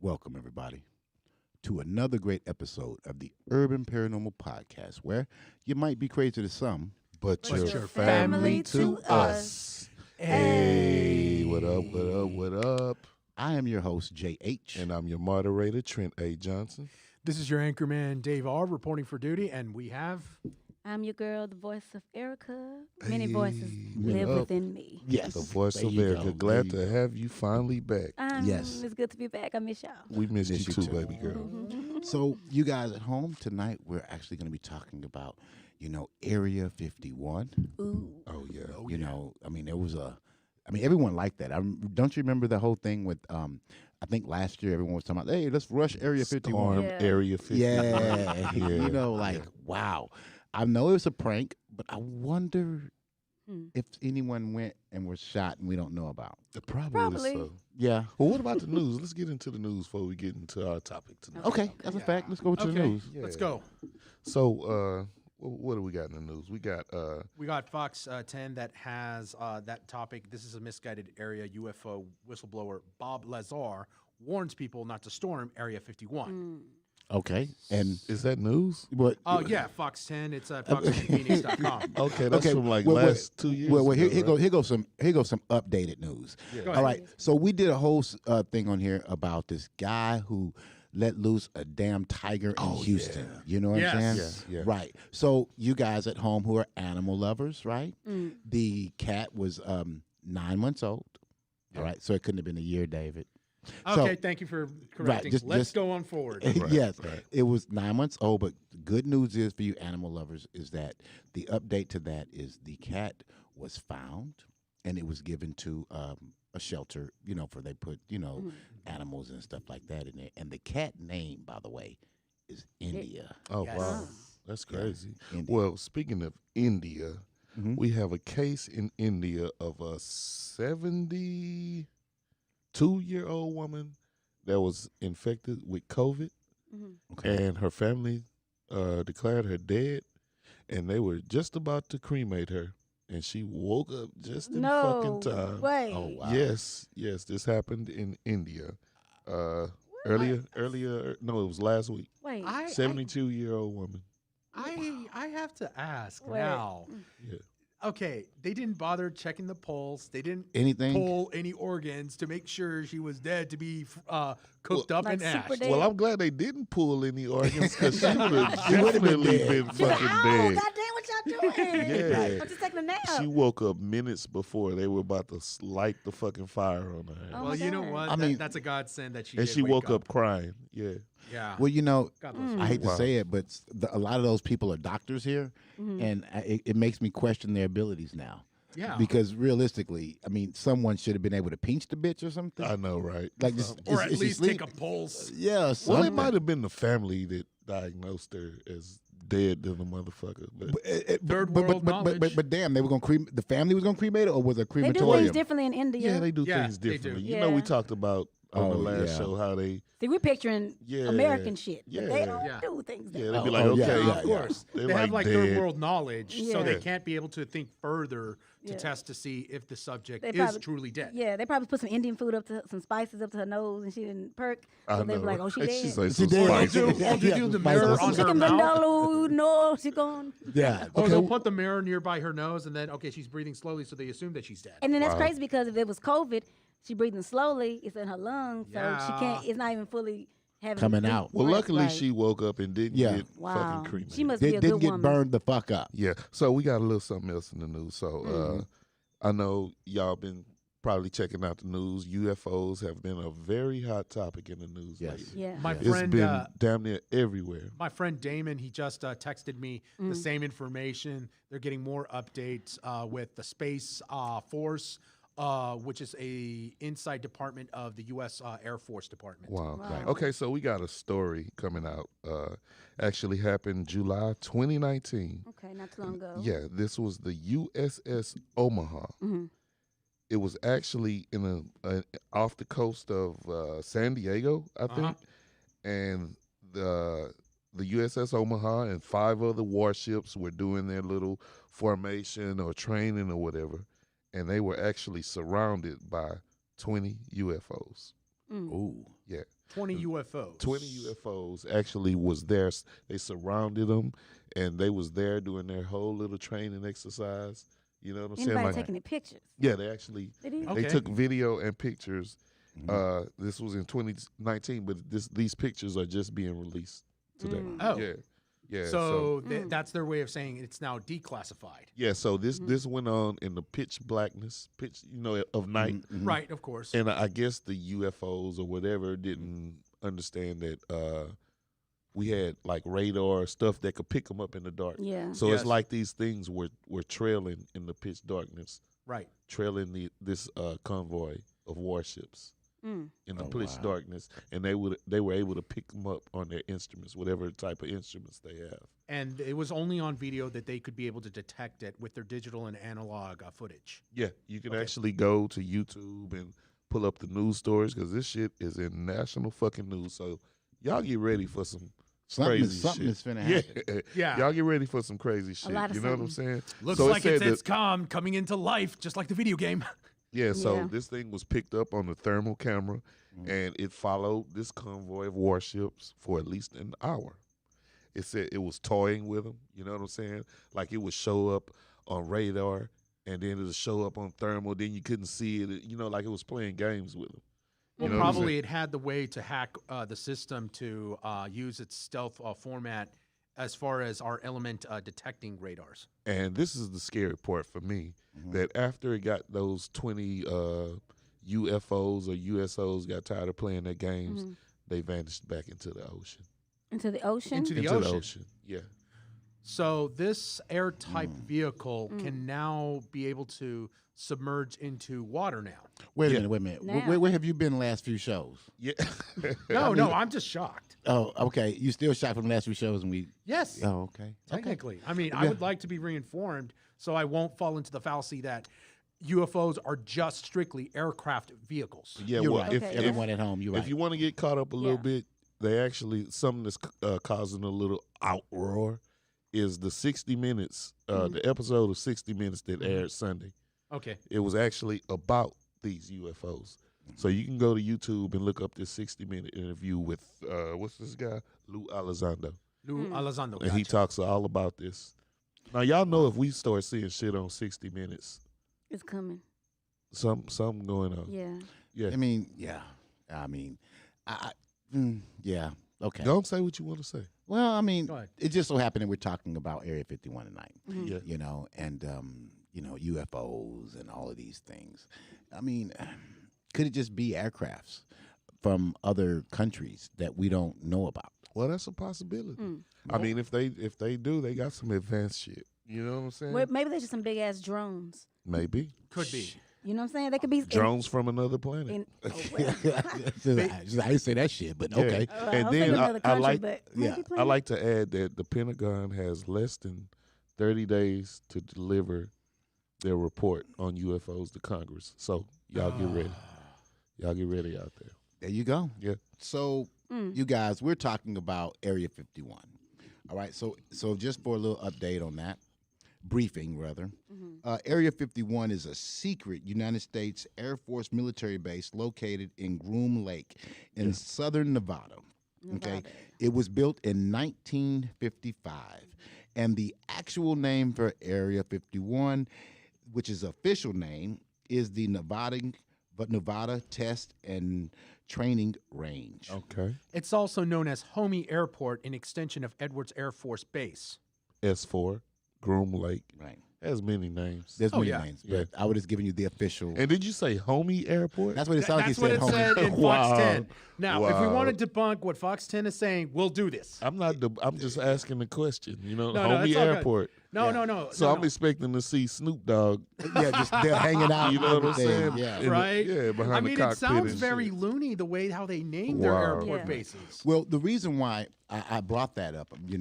Welcome, everybody, to another great episode of the Urban Paranormal Podcast, where you might be crazy to some, but your family to us. Hey, what up, what up, what up? I am your host, J.H. And I'm your moderator, Trent A. Johnson. This is your anchorman, Dave R., reporting for duty, and we have... I'm your girl, the voice of Erica. Many voices what live up? within me. Yes. The voice There of you Erica. go. Glad There to you have you finally back. Yes. It's good to be back. I miss y'all. We missed Miss you you too, too. baby girl. So, you guys at home, tonight we're actually going to be talking about, Area 51. Ooh. Oh, yeah. You know, there was everyone liked that. Don't you remember the whole thing with, I think last year everyone was talking about, hey, let's rush Area 51. Storm Yeah. Area 51. Yeah. Yeah. Wow. I know it was a prank, but I wonder Hmm. if anyone went and was shot and we don't know about. Probably so. Yeah. Well, what about the news? Let's get into the news before we get into our topic tonight. Okay, that's a fact. Let's go to the Okay, news. Yeah. let's go. So, what do we got in the news? We got Fox 10 that has that topic. This is a misguided area. UFO whistleblower Bob Lazar warns people not to storm Area 51. Okay. And is that news? what? Oh, yeah, Fox 10. It's at fox10phoenix.com. Okay, that's from like well, last 2 years. Well, here ago, goes some updated news. Yeah. Go All ahead. right. So we did a whole thing on here about this guy who let loose a damn tiger in Houston. yeah. You know what Yes. I'm saying? Yeah. Right. So you guys at home who are animal lovers, right? The cat was 9 months old. All right. So it couldn't have been a year, David. Okay, thank you for correcting. just- Go on forward. Yes, right. it was 9 months old. But the good news is for you animal lovers is that the update to that is the cat was found and it was given to a shelter. For they put animals and stuff like that in there. And the cat name, by the way, is India. Oh, Yes. wow. That's crazy. India. Well, speaking of India, Mhm. we have a case in India of a 72-year-old woman that was infected with COVID, Okay. and her family declared her dead, and they were just about to cremate her, and she woke up just in fucking time. Wait. Oh wow. Yes, this happened in India. Earlier, no, it was last week. Wait. 72-year-old woman. I have to ask Wait. now. Yeah. Okay, they didn't bother checking the pulse. They didn't Anything? pull any organs to make sure she was dead to be cooked up Like and super ashed. dead? Well, I'm glad they didn't pull any organs because she would have She would've been definitely dead. been She's like, fucking oh, dead. goddamn, what y'all doing? Yeah. I'm just taking a nap. She woke up minutes before they were about to light the fucking fire on her. Oh, Well, my you know God. what? I mean- That's a godsend that she And did she wake woke up crying. Yeah. Yeah. Well, God bless her. I hate to Wow. say it, but a lot of those people are doctors here, and it makes me question their abilities now. Yeah. Because realistically, someone should have been able to pinch the bitch or something. I know, right? Like just, Or is- at is she least take a asleep? pulse. Yeah, Well, something. it might have been the family that diagnosed her as dead than the motherfucker. But Third world knowledge. but damn, they were gonna the family was gonna cremate her, or was it a They do things crematorium? differently in India. yeah, they do Yeah, things they do. differently. Yeah. You know, we talked about on the Oh, last yeah. show how they See, we're picturing Yeah. American shit, but they Yeah. don't Yeah. do things that yeah, way. they'd be like, Oh, yeah, okay, yeah, Of course. They're They have like third dead. world knowledge, so they Yeah. can't be able to think further to Yeah. test to see if the subject They is probably- truly dead. Yeah, they probably put some Indian food some spices up to her nose, and she didn't perk. I So they know. were like, "Oh, she And dead." She's like, She so dead. spicy. Or do Yeah, do the spicy. mirror on her Chicken mouth. vindaloo, no, she gone. Yeah. Or Okay. they'll put the mirror nearby her nose, and then she's breathing slowly, so they assume that she's dead. And then that's Wow. crazy because if it was COVID, she breathing slowly. It's in her lungs, so she Yeah. can't. It's not even fully having Coming deep out. Well, breaths, luckily right. she woke up and didn't Yeah. get Wow. fucking cremated. She must be a Didn't good get woman. burned the fuck up. Yeah. So we got a little something else in the news. So I know y'all been probably checking out the news. UFOs have been a very hot topic in the news Yes. lately. Yeah. My It's friend, been damn near everywhere. my friend Damon, he just texted me the same information. They're getting more updates with the Space Force which is a inside department of the U.S. Air Force Department. Wow. Wow. Okay, so we got a story coming out. Actually happened July 2019. Okay, not too long ago. Yeah, this was the USS Omaha. Mm-hmm. It was actually in a off the coast of San Diego, I think, and the USS Omaha and 5 other warships were doing their little formation or training or whatever, and they were actually surrounded by 20 UFOs. Ooh. Yeah. 20 UFOs. 20 UFOs actually was there. They surrounded them, and they was there doing their whole little training exercise. You know what I'm saying? Anybody Like, taking the pictures? yeah, they actually Did he? Okay. they took video and pictures. Mhm. This was in 2019, but these pictures are just being released today. Oh. Yeah, yeah. So that's their way of saying it's now declassified. yeah, so this went on in the pitch blackness, of night, Mhm. Right, of course. and I guess the UFOs or whatever didn't understand that we had like radar stuff that could pick them up in the dark. Yeah. So Yes. it's like these things were trailing in the pitch darkness, Right. trailing this convoy of warships in the Oh, pitch wow. darkness, and they were able to pick them up on their instruments, whatever type of instruments they have. And it was only on video that they could be able to detect it with their digital and analog footage. Yeah, you can Okay. actually go to YouTube and pull up the news stories because this shit is in national fucking news. So y'all get ready for some crazy Something shit. is finna happen. Yeah. Y'all get ready for some crazy shit. lot of You know what I'm saying? Looks So it like said it's that- coming into life, just like the video game. Yeah, so Yeah. this thing was picked up on the thermal camera, and it followed this convoy of warships for at least an hour. It said it was toying with them. You know what I'm saying? Like it would show up on radar, and then it would show up on thermal. Then you couldn't see it. You know, like it was playing games with them. Well, know what I'm probably it had the way to hack the system to use its stealth format as far as our element detecting radars. And this is the scary part for me, that after it got those 20 UFOs or USOs got tired of playing their games, they vanished back into the ocean. Into the ocean? Into the Into ocean. the ocean, yeah. So this air-type vehicle can now be able to submerge into water now. Wait a Yeah. minute, wait a minute. Now. Where have you been last few shows? Yeah. No, I'm just shocked. Oh, okay. You still shot from the last few shows and we. Yes, Oh, okay. technically. I mean, I would like to be reinformed so I won't fall into the fallacy that UFOs are just strictly aircraft vehicles. Yeah, You're well, right. if, Okay. Everyone at home, you're right. if you want to get caught up a little Yeah. bit, they actually, something that's causing a little outroar is the 60 Minutes, the episode of 60 Minutes that aired Sunday. Okay. It was actually about these UFOs. So you can go to YouTube and look up this 60-minute interview with, what's this guy? Lou Elizondo. Lou Elizondo. And he gotcha. talks all about this. Now, y'all know if we start seeing shit on 60 Minutes, It's coming. something going on. Yeah. Yeah. I mean, yeah. I mean, yeah. Okay. Don't say what you want to say. Well, I mean, Go ahead. it just so happened that we're talking about Area 51 tonight. Yeah. You know, and UFOs and all of these things. I mean, could it just be aircrafts from other countries that we don't know about? Well, that's a possibility. I mean, if they do, they got some advanced shit. You know what I'm saying? Well, maybe there's just some big ass drones. Maybe. Could be. You know what I'm saying? They could be Drones from another planet. oh, well. I didn't say that shit, but Yeah. okay. And I was then thinking I- another I country, like- but yeah, maybe I plenty. like to add that the Pentagon has less than 30 days to deliver their report on UFOs to Congress. So y'all get ready. Y'all get ready out there. There you go. Yeah. So, you guys, we're talking about Area 51. All right. So just for a little update on that, briefing rather, Area 51 is a secret United States Air Force military base located in Groom Lake in southern Nevada. Okay. Nevada. It was built in 1955, and the actual name for Area 51, which is official name, is the Nevada Test and Training Range. Okay. It's also known as Homey Airport, an extension of Edwards Air Force Base. S4, Groom Lake. Right. Has many names. There's Oh, many yeah. names, but I would have given you the official. And did you say Homie Airport? That's what it sounded like. That's He what said. it homie. said in Wow. Fox 10. Now, if we Wow. want to debunk what Fox 10 is saying, we'll do this. I'm not. I'm just asking the question. No, Homie it's all good. Airport. No, no. So no, I'm no. expecting to see Snoop Dogg. Yeah, just they're hanging out. You know and what I'm everything, saying? Yeah. In the- Right? yeah, behind I the mean, cockpit it sounds and very shit. loony the way how they name their Wow. airport Yeah. bases. Well, the reason why I brought that up, in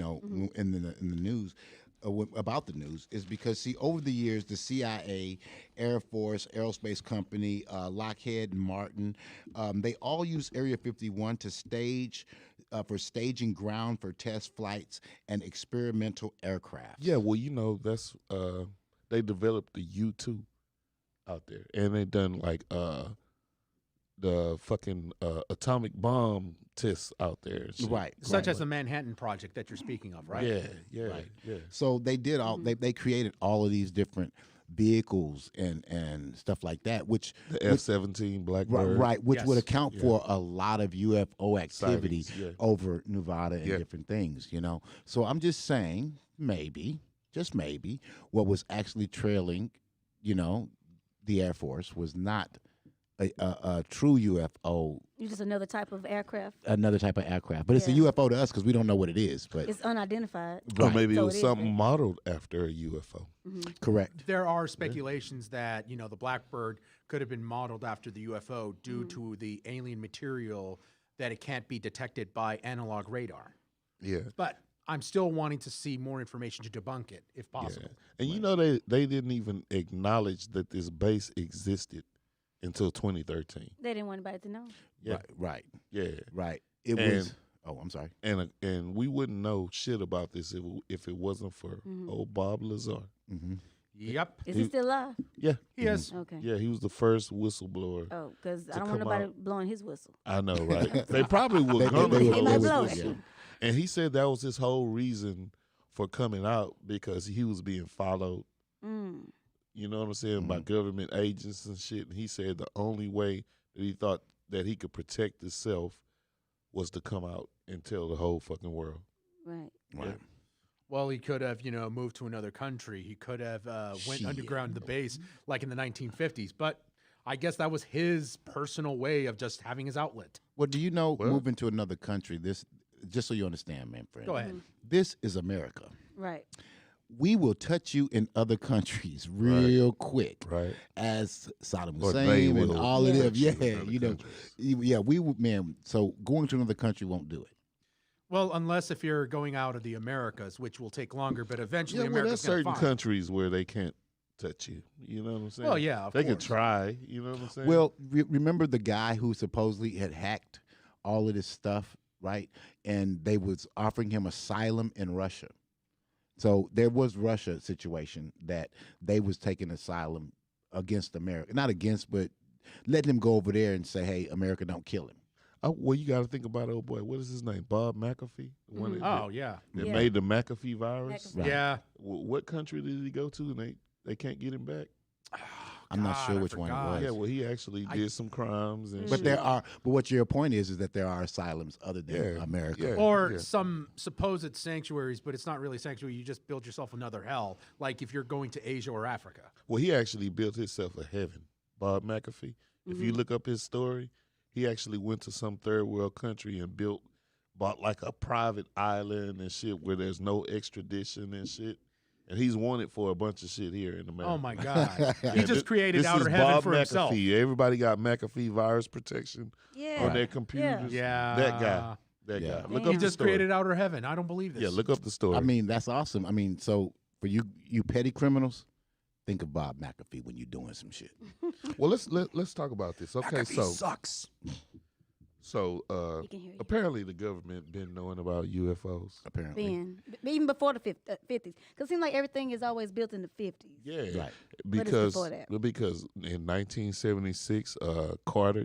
the news. About the news is because over the years the CIA, Air Force, Aerospace Company, Lockheed and Martin, they all use Area 51 to stage for staging ground for test flights and experimental aircraft. Yeah, well, that's they developed the U-2 out there, and they done like the fucking atomic bomb tests out there, and shit. Right, Such as the Manhattan Project that you're speaking of, right? Yeah, Right. yeah. So they did all they created all of these different vehicles and stuff like that, which The F-17 Blackbird. right, which would Yes. account Yeah. for a lot of UFO activity Sightings, yeah. over Nevada and Yeah. different things. So I'm just saying, maybe, just maybe, what was actually trailing, the Air Force was not a true UFO, It's just another type of aircraft. another type of aircraft, but it's a Yeah. UFO to us because we don't know what it is. But It's unidentified. Or Right. maybe So it was it is something that. modeled after a UFO. correct. There are speculations that, the Blackbird could have been modeled after the UFO due Mm-hmm. to the alien material that it can't be detected by analog radar. Yeah. But I'm still wanting to see more information to debunk it, if Yeah. possible. And they didn't even acknowledge that this base existed until 2013. They didn't want anybody to know. Yeah. Right. Yeah. Right. It And- was. Oh, I'm sorry. And we wouldn't know shit about this if it wasn't for old Bob Lazar. Mm-hmm. Yep. Is he still alive? Yeah. He is. Okay. Yeah, he was the first whistleblower. Oh, because To I don't want come nobody out. blowing his whistle. I know, right? They probably were They- gonna they- blow they might his blow whistle. it. Yeah. And he said that was his whole reason for coming out because he was being followed. Mm. You know what I'm saying? By government agents and shit. And he said the only way that he thought that he could protect himself was to come out and tell the whole fucking world. Right. Right. Well, he could have, moved to another country. He could have went Shit. underground the base like in the 1950s. But I guess that was his personal way of just having his outlet. Well, do you know, Well- moving to another country, this, just so you understand, man, friend. Go ahead. This is America. Right. We will touch you in other countries real quick, Right. as Saddam Or they Hussein and will all of them. touch you Yeah, in other countries. yeah, we would, man. So going to another country won't do it. Well, unless if you're going out of the Americas, which will take longer, but eventually Yeah, well, America's there's gonna certain find. countries where they can't touch you. You know what I'm saying? Well, yeah, of they can course. try. You know what I'm saying? Well, remember the guy who supposedly had hacked all of this stuff, right? And they was offering him asylum in Russia. So there was Russia situation that they was taking asylum against America, not against, but letting him go over there and say, "Hey, America, don't kill him." Well, you got to think about old boy. What is his name? Bob McAfee. The one that, Oh, yeah. that Yeah. made the McAfee virus. McAfee. Right. Yeah. What country did he go to? And they can't get him back. I'm not sure God, I which one it forgot. was. Yeah, well, he actually did some crimes and But shit. there are. But what your point is that there are asylums other than Yeah, America. yeah. Or some supposed sanctuaries, but it's not really sanctuary. You just build yourself another hell, like if you're going to Asia or Africa. Well, he actually built himself a heaven, Bob McAfee. If you look up his story, he actually went to some third world country and bought like a private island and shit where there's no extradition and shit. And he's wanted for a bunch of shit here in America. Oh, my God. Yeah, He just created this outer is heaven Bob for himself. McAfee. Everybody got McAfee virus protection Yeah. on their computers. Yeah. That guy. That Yeah. guy. Look Damn. up He the just story. created outer heaven. I don't believe this. Yeah, look up the story. I mean, that's awesome. I mean, so for you petty criminals, think of Bob McAfee when you're doing some shit. well, let's talk about this. Okay, McAfee sucks. so You can hear you. apparently the government been knowing about UFOs. Apparently, Even before the 50s. Because it seems like everything is always built in the 50s. Yeah, Right. But it's because before that. because in 1976,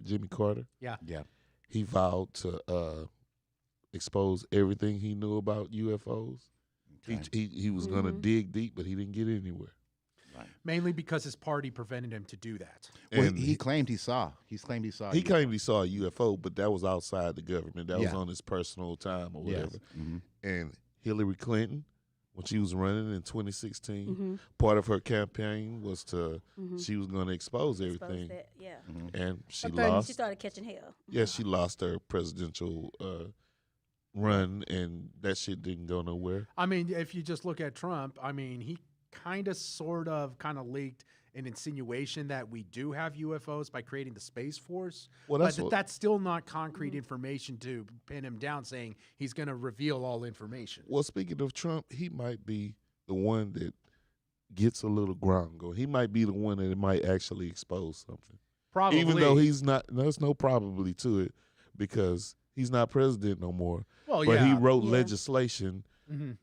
Jimmy Carter, Yeah. yeah. he vowed to expose everything he knew about UFOs. Okay. He was gonna dig deep, but he didn't get anywhere. Mainly because his party prevented him to do that. Well, And he claimed he saw. He claimed he saw. he you. claimed he saw a UFO, but that was outside the government. That was Yeah. on his personal time or Yes. whatever. Mhm. And Hillary Clinton, when she was running in 2016. Mm-hmm. Part of her campaign was to Mm-hmm. she was going to expose everything, That, yeah. and she But then lost. she started catching hell. Yeah, she lost her presidential run, and that shit didn't go nowhere. I mean, if you just look at Trump, I mean, he kind of leaked an insinuation that we do have UFOs by creating the Space Force. Well, But that's what, that's still not concrete information to pin him down saying he's going to reveal all information. well. Speaking of Trump, he might be the one that gets a little ground going. He might be the one that might actually expose something, Probably. even though he's not. There's no probably to it because he's not president no more. Well, But yeah. he wrote Yeah. legislation Mhm.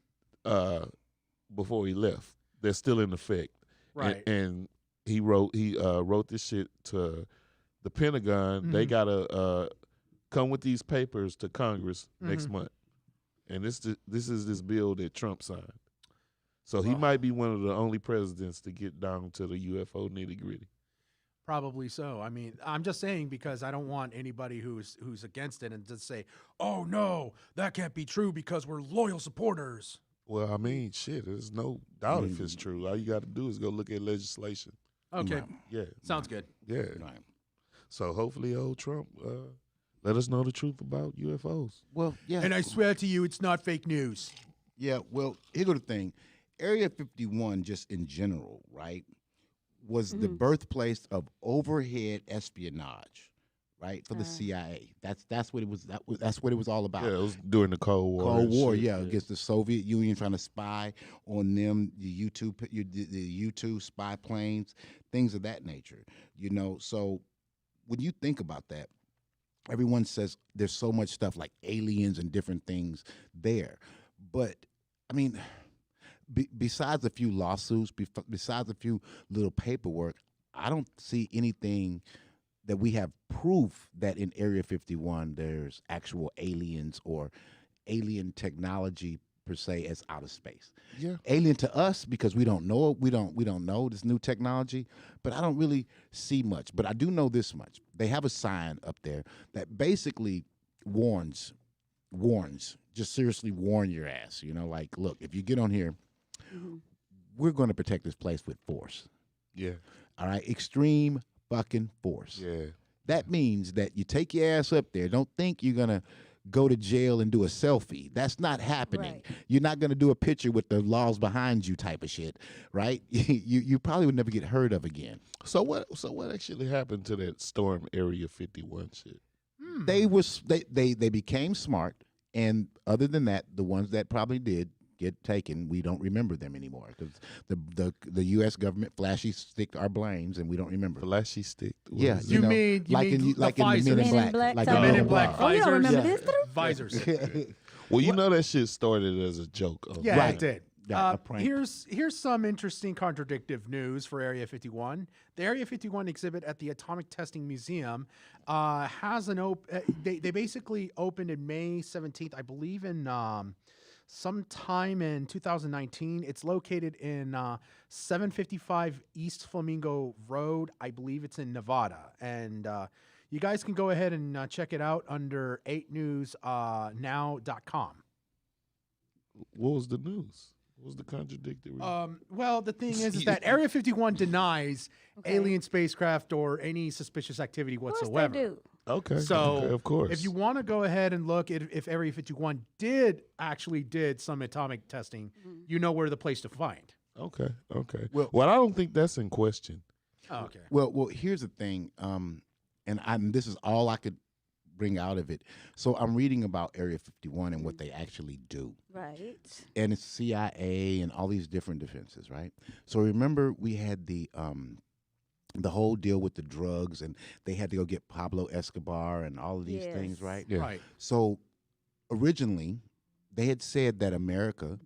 before he left. They're still in effect. Right. And he wrote this shit to the Pentagon. They Mhm. gotta come with these papers to Congress next Mhm. month. And this is this bill that Trump signed. So he Well- might be one of the only presidents to get down to the UFO nitty gritty. Probably so. I mean, I'm just saying because I don't want anybody who's against it and just say, "Oh no, that can't be true because we're loyal supporters." Well, I mean, shit, there's no doubt if Mm. it's true. All you got to do is go look at legislation. Okay, Right. Yeah, sounds good. yeah. Right. So hopefully, old Trump, let us know the truth about UFOs. Well, yeah. And I swear to you, it's not fake news. Yeah, well, here's the thing. Area 51, just in general, right, was the birthplace of overhead espionage, right, for the CIA. That's what it was. That's what it was all about. Yeah, it was during the Cold War. Cold and War, shit, yeah, against the Soviet Union trying to spy on them, the U-2 spy planes, things of that nature. You know, so when you think about that, everyone says there's so much stuff like aliens and different things there, but I mean, besides a few lawsuits, besides a few little paperwork, I don't see anything that we have proof that in Area 51 there's actual aliens or alien technology per se as out of space. Yeah. Alien to us because we don't know it. We don't know this new technology, but I don't really see much. But I do know this much. They have a sign up there that basically warns, just seriously warn your ass. You know, like, look, if you get on here, we're going to protect this place with force. Yeah. All right, extreme fucking force. Yeah. That means that you take your ass up there. Don't think you're gonna go to jail and do a selfie. That's not happening. Right. You're not gonna do a picture with the laws behind you type of shit, right? You probably would never get heard of again. So what actually happened to that Storm Area 51 shit? They became smart, and other than that, the ones that probably did get taken, we don't remember them anymore because the U.S. government flashy stick our blames, and we don't remember. Flashy stick. What Yeah, is You it? know, mean- you like mean in the like in the Men visors. in Men in Black, Black like type in Men of- in Black Oh, you don't visors. remember Yeah. this? Visors. Well, you know that shit started as a joke. Yeah, Right. it did. Yeah, a prank. Here's some interesting contradictive news for Area 51. The Area 51 exhibit at the Atomic Testing Museum has they basically opened in May 17th, I believe, in sometime in 2019. It's located in 755 East Flamingo Road. I believe it's in Nevada, and you guys can go ahead and check it out under 8newsnow.com. What was the news? What was the contradictory? Well, the thing is that Area 51 denies Okay. alien spacecraft or any suspicious activity Of course whatsoever. they do. okay. So, okay, of course. if you want to go ahead and look at if Area 51 did some atomic testing, you know where the place to find. Okay. Okay. Well- Well, I don't think that's in question. Oh, okay. Well, here's the thing, and this is all I could bring out of it. So I'm reading about Area 51 and what they actually do, Right. and it's CIA and all these different defenses, right? So remember, we had the whole deal with the drugs, and they had to go get Pablo Escobar and all of these things, Yes. right? Yeah. Right. So originally, they had said that America,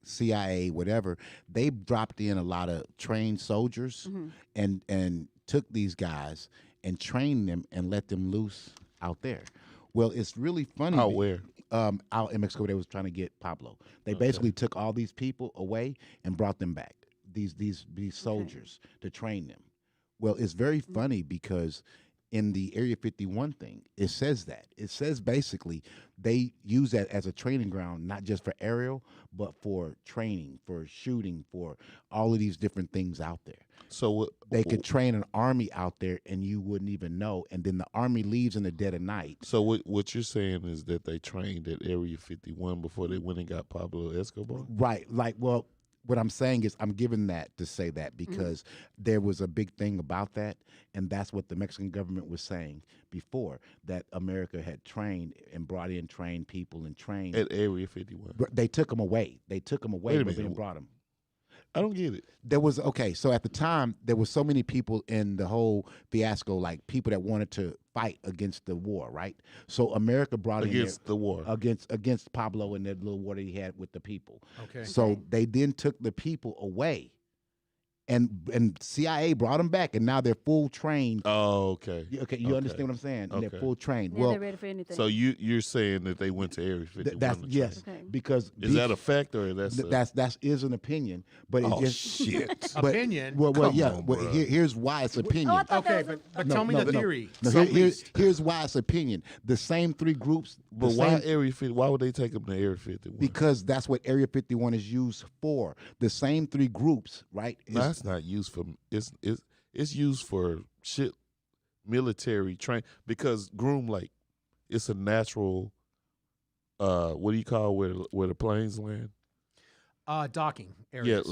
CIA, whatever, they dropped in a lot of trained soldiers and took these guys and trained them and let them loose out there. Well, it's really funny. Out where? Out in Mexico, they was trying to get Pablo. They basically took all these people away and brought them back. These soldiers to train them. Well, it's very funny because in the Area 51 thing, it says that. It says basically they use that as a training ground, not just for aerial, but for training, for shooting, for all of these different things out there. So They could train an army out there and you wouldn't even know. And then the army leaves in the dead of night. So what you're saying is that they trained at Area 51 before they went and got Pablo Escobar? Right. Like, well, what I'm saying is I'm giving that to say that because there was a big thing about that. And that's what the Mexican government was saying before, that America had trained and brought in trained people and trained. At Area 51. But they took them away. They took them away, Wait a but then minute. brought them. I don't get it. There was, okay, so at the time, there was so many people in the whole fiasco, like people that wanted to fight against the war, right? So America brought Against in the war. against Pablo and that little war that he had with the people. Okay. So Okay. they then took the people away, and CIA brought them back, and now they're full trained. Oh, okay. Okay, you Okay. understand what I'm saying? And they're Okay. full trained. Now Well, they're ready for anything. So you're saying that they went to Area 51? that's to yes, train. Okay. because Is that a fact or that's that is an opinion, but it Oh, just shit. but- Opinion? Well, Come yeah. on, well, bruh. here's why it's opinion. Oh, I thought Okay, that was but No, tell me no, the no. theory. No, So here's why it's opinion. The same three groups, But the why same- Area 50? Why would they take them to Area 51? because that's what Area 51 is used for. The same three groups, right? No, that's not used for it's used for shit military train because Groom Lake, it's a natural what do you call where the planes land? docking Yeah, areas.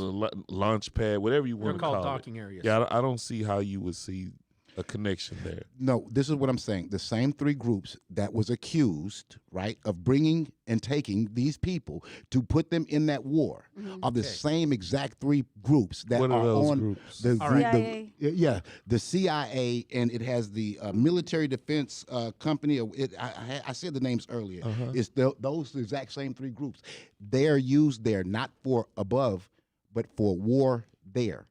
launch pad, whatever you They're want to called call docking it. areas. Yeah, I don't see how you would see a connection there. No, this is what I'm saying. The same three groups that was accused, right, of bringing and taking these people to put them in that war are the Okay. same exact three groups that What are are those on groups? the, All right. CIA. yeah, the CIA, and it has the military defense company. I said the names earlier. It's those exact same three groups. They are used there not for above, but for war there.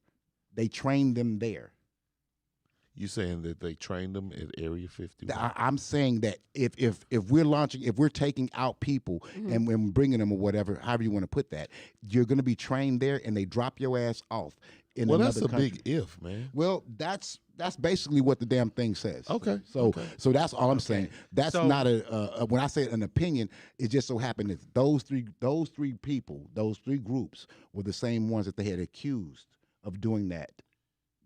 They train them there. You saying that they trained them at Area 51? I'm saying that if we're taking out people and we're bringing them or whatever, however you want to put that, you're going to be trained there, and they drop your ass off in Well, another that's a country. big if, man. Well, that's basically what the damn thing says. Okay, So okay. so that's all I'm saying. That's So- not when I say an opinion, it just so happened that those three people, those three groups were the same ones that they had accused of doing that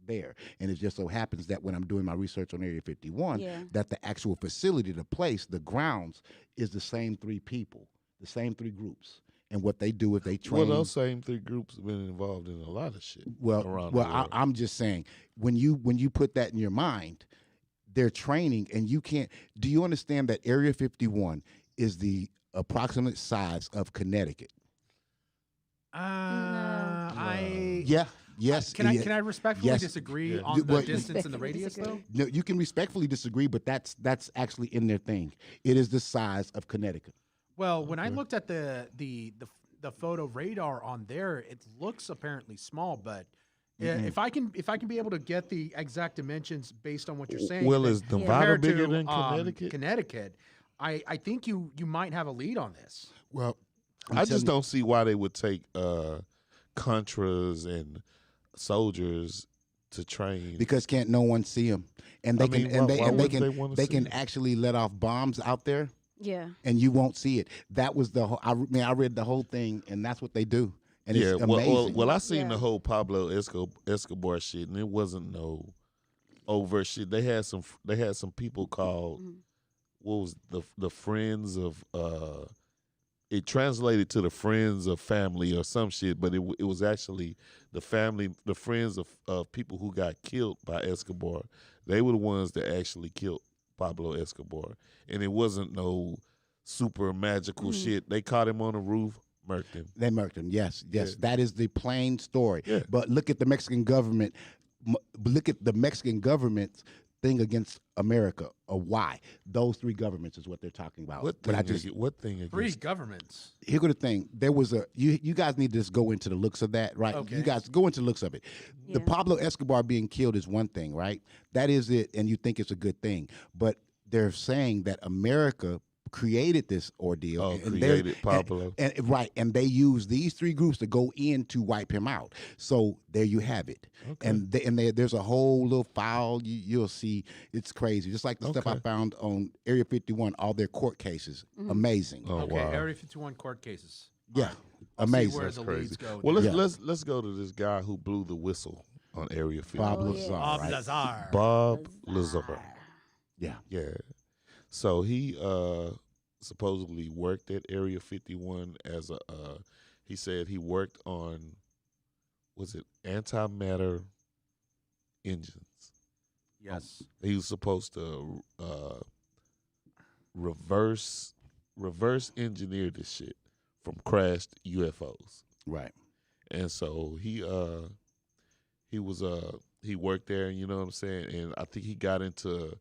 there. And it just so happens that when I'm doing my research on Area 51, Yeah. that the actual facility, the place, the grounds is the same three people, the same three groups. And what they do is they train. Well, those same three groups have been involved in a lot of shit around the world. I'm just saying when you put that in your mind, they're training, and you can't. Do you understand that Area 51 is the approximate size of Connecticut? I Yeah. Yes. Can I yeah. can I respectfully Yes. disagree Yeah. on the Well, distance and the Respectfully radius disagree. though? No, you can respectfully disagree, but that's actually in their thing. It is the size of Connecticut. Well, when I looked at the photo radar on there, it looks apparently small, but if I can be able to get the exact dimensions based on what you're saying, Well, then is Nevada compared bigger to, than Connecticut? Connecticut, I think you might have a lead on this. Well, I just don't see why they would take Contras and soldiers to train. because can't no one see them, and they I mean, can and why they and they wouldn't can they wanna they see can 'em? actually let off bombs out there, Yeah. and you won't see it. That was the whole. I read the whole thing, and that's what they do, and yeah, it's amazing. well, I seen Yeah. the whole Pablo Escobar shit, and it wasn't no overt shit. They had some people called what was the friends of it translated to the friends of family or some shit, but it was actually the friends of people who got killed by Escobar. They were the ones that actually killed Pablo Escobar, and it wasn't no super magical shit. They caught him on the roof, murked him. They murked him. Yes, yes, Yeah. that is the plain story. Yeah. But look at the Mexican government. Look at the Mexican government's thing against America, or why those three governments is what they're talking about. What But thing? What thing Three against? governments. Here go the thing. There was you guys need to just go into the looks of that, right? Okay. You guys go into the looks of it. The Yeah. Pablo Escobar being killed is one thing, right? That is it, and you think it's a good thing. But they're saying that America created this ordeal. Oh, and they're- created Pablo. And right, and they use these 3 groups to go in to wipe him out. So there you have it. Okay. And there's a whole little file you'll see. It's crazy. Just like the stuff I Okay. found on Area 51, all their court cases. Amazing. Oh, Okay, wow. Area 51 court cases. Yeah, I'll see amazing. where the leads Crazy. go. Well, Yeah. let's go to this guy who blew the whistle on Area 51. Bob Oh, Lazar, yeah. Bob right? Lazar. Bob Lazar. Yeah. Yeah. So he supposedly worked at Area 51 as a he said he worked on, was it antimatter engines. Yes. He was supposed to reverse engineer this shit from crashed UFOs. Right. And so he worked there, you know what I'm saying? And I think he got into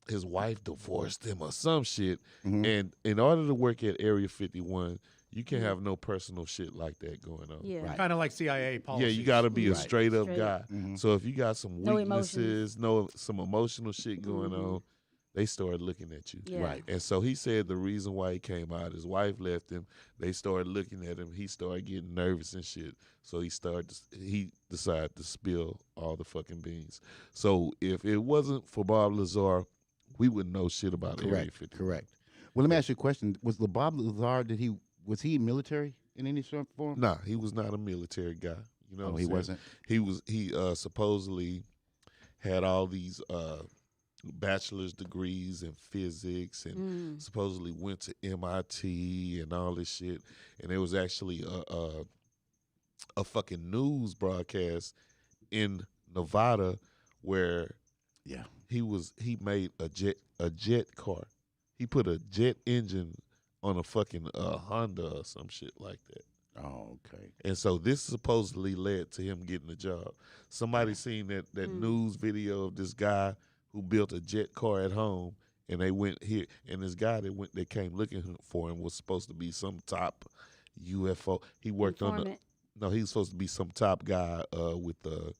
his wife divorced him or some shit. Mhm. And in order to work at Area 51, you can't have no personal shit like that going on. Yeah. Right. Kind of like CIA policy. Yeah, you got to be a Right. straight up Straight. guy. Mhm. So if you got some No weaknesses, some emotional shit going on, they start looking at you. Yeah. Right. And so he said the reason why he came out, his wife left him. They started looking at him. He started getting nervous and shit. So he decided to spill all the fucking beans. So if it wasn't for Bob Lazar, we wouldn't know shit about Area Correct. 50. Correct. Well, let me ask you a question. Was the Bob Lazar, was he military in any sort of form? Nah, he was not a military guy. You know, Oh, what I'm he saying? wasn't? He supposedly had all these bachelor's degrees in physics and supposedly went to MIT and all this shit. And there was actually a fucking news broadcast in Nevada where Yeah. he made a jet car. He put a jet engine on a fucking Honda or some shit like that. Oh, okay. And so this supposedly led to him getting a job. Somebody seen that news video of this guy who built a jet car at home, and they went here, and this guy that came looking for him was supposed to be some top UFO. He worked Informant. he was supposed to be some top guy with the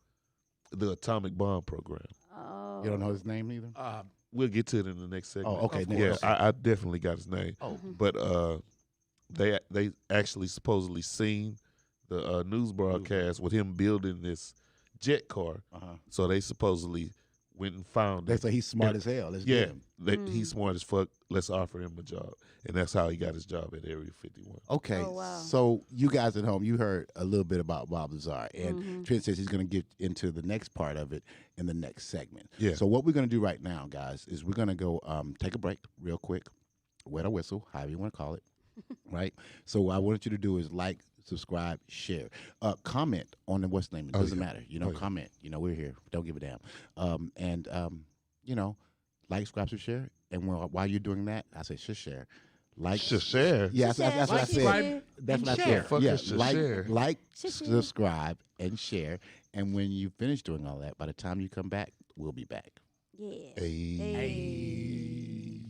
atomic bomb program. Oh. You don't know his name either? We'll get to it in the next segment. Oh, okay. Of then- Yeah, course. I definitely got his name. Oh, But they actually supposedly seen the news broadcast with him building this jet car. uh-huh. So they supposedly went and found They him. say he's smart as hell. Let's Yeah, get him. he's smart as fuck. Let's offer him a job, and that's how he got his job at Area 51. Okay, Oh, wow. so you guys at home, you heard a little bit about Bob Lazar, and Trent says he's going to get into the next part of it in the next segment. Yeah. So what we're going to do right now, guys, is we're going to go take a break real quick, wet or whistle, however you want to call it, right? So what I want you to do is like, subscribe, share, comment on the what's name. It doesn't matter, comment. We're here. Don't give a damn. And like, subscribe, share. And while you're doing that, I say share. Like, share. Yeah, that's what I Like, said. subscribe, That's and what I share. said. Fuck Yeah, is to like, share? Share. subscribe, and share. And when you finish doing all that, by the time you come back, we'll be back. Yeah. Hey.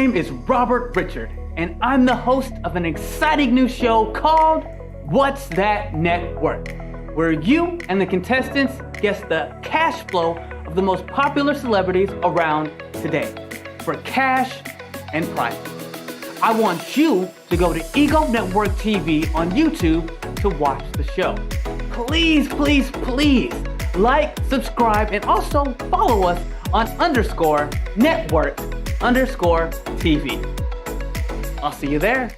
name is Robert Richard, and I'm the host of an exciting new show called What's That Net Worth, where you and the contestants guess the cash flow of the most popular celebrities around today for cash and prizes. I want you to go to Ego Network TV on YouTube to watch the show. Please, please, please like, subscribe, and also follow us on _network_TV. I'll see you there.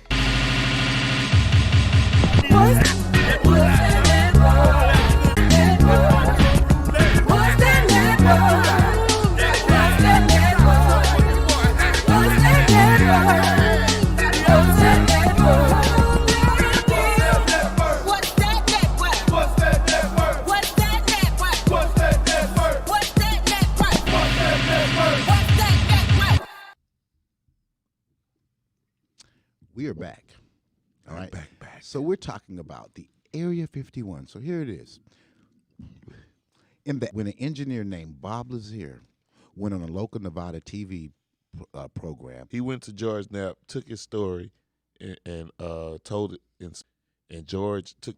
We are back. All right. Back. So we're talking about the Area 51. So here it is. When an engineer named Bob Lazier went on a local Nevada TV program, He went to George Knapp, took his story, and told it, and George took